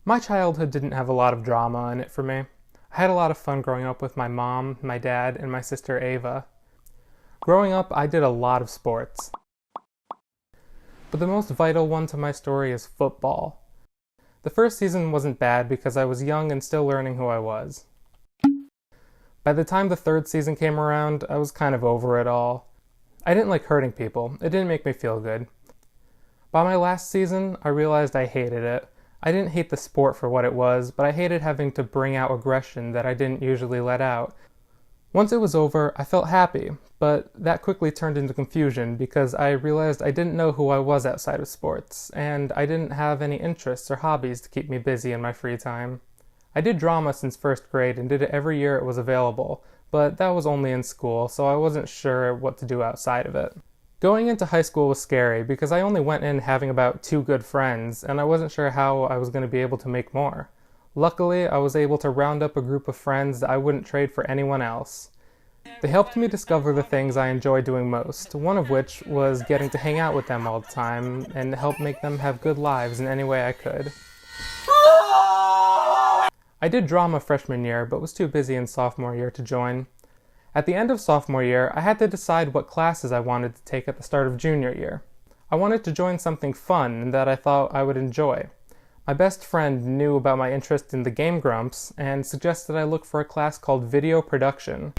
My childhood didn't have a lot of drama in it for me. I had a lot of fun growing up with my mom, my dad, and my sister Ava. Growing up, I did a lot of sports. But the most vital one to my story is football. The first season wasn't bad because I was young and still learning who I was. By the time the third season came around, I was kind of over it all. I didn't like hurting people. It didn't make me feel good. By my last season, I realized I hated it. I didn't hate the sport for what it was, but I hated having to bring out aggression that I didn't usually let out. Once it was over, I felt happy, but that quickly turned into confusion because I realized I didn't know who I was outside of sports, and I didn't have any interests or hobbies to keep me busy in my free time. I did drama since first grade and did it every year it was available, but that was only in school, so I wasn't sure what to do outside of it. Going into high school was scary because I only went in having about 2 good friends, and I wasn't sure how I was going to be able to make more. Luckily, I was able to round up a group of friends that I wouldn't trade for anyone else. They helped me discover the things I enjoy doing most, one of which was getting to hang out with them all the time and help make them have good lives in any way I could. I did drama freshman year, but was too busy in sophomore year to join. At the end of sophomore year, I had to decide what classes I wanted to take at the start of junior year. I wanted to join something fun and that I thought I would enjoy. My best friend knew about my interest in the Game Grumps and suggested I look for a class called Video Production.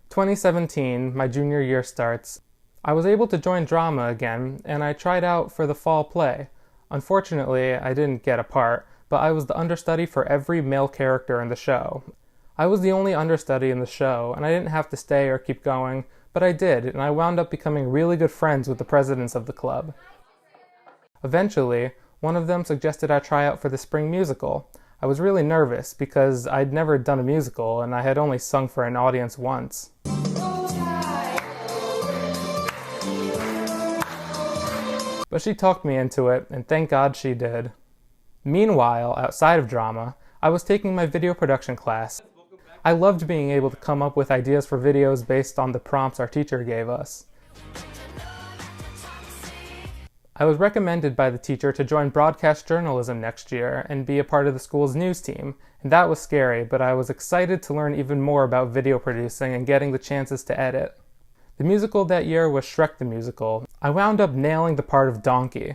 2017, my junior year starts. I was able to join drama again, and I tried out for the fall play. Unfortunately, I didn't get a part, but I was the understudy for every male character in the show. I was the only understudy in the show, and I didn't have to stay or keep going, but I did, and I wound up becoming really good friends with the presidents of the club. Eventually, one of them suggested I try out for the spring musical. I was really nervous because I'd never done a musical and I had only sung for an audience once. But she talked me into it, and thank God she did. Meanwhile, outside of drama, I was taking my video production class. I loved being able to come up with ideas for videos based on the prompts our teacher gave us. I was recommended by the teacher to join broadcast journalism next year and be a part of the school's news team, and that was scary, but I was excited to learn even more about video producing and getting the chances to edit. The musical that year was Shrek the Musical. I wound up nailing the part of Donkey.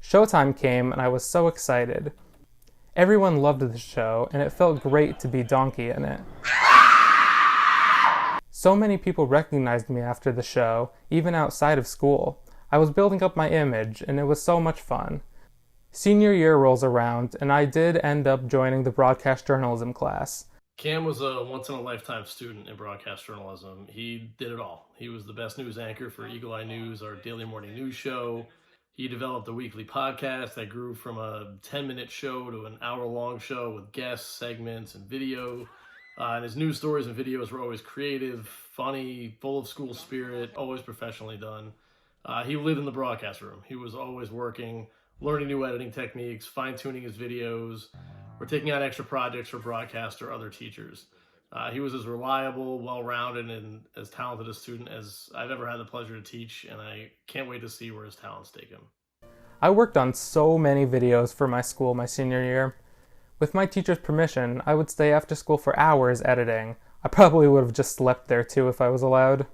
Showtime came and I was so excited. Everyone loved the show, and it felt great to be Donkey in it. So many people recognized me after the show, even outside of school. I was building up my image, and it was so much fun. Senior year rolls around, and I did end up joining the broadcast journalism class. Cam was a once-in-a-lifetime student in broadcast journalism. He did it all. He was the best news anchor for Eagle Eye News, our daily morning news show. He developed a weekly podcast that grew from a 10-minute show to an hour-long show with guests, segments, and video. And his news stories and videos were always creative, funny, full of school spirit, always professionally done. He lived in the broadcast room. He was always working, learning new editing techniques, fine-tuning his videos, or taking on extra projects for broadcast or other teachers. He was as reliable, well-rounded, and as talented a student as I've ever had the pleasure to teach, and I can't wait to see where his talents take him. I worked on so many videos for my school my senior year. With my teacher's permission, I would stay after school for hours editing. I probably would have just slept there too if I was allowed.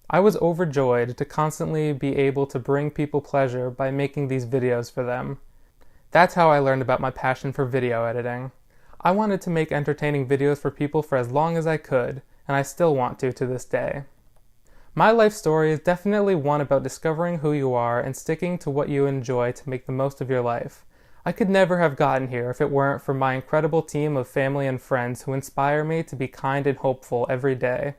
I was overjoyed to constantly be able to bring people pleasure by making these videos for them. That's how I learned about my passion for video editing. I wanted to make entertaining videos for people for as long as I could, and I still want to this day. My life story is definitely one about discovering who you are and sticking to what you enjoy to make the most of your life. I could never have gotten here if it weren't for my incredible team of family and friends who inspire me to be kind and hopeful every day.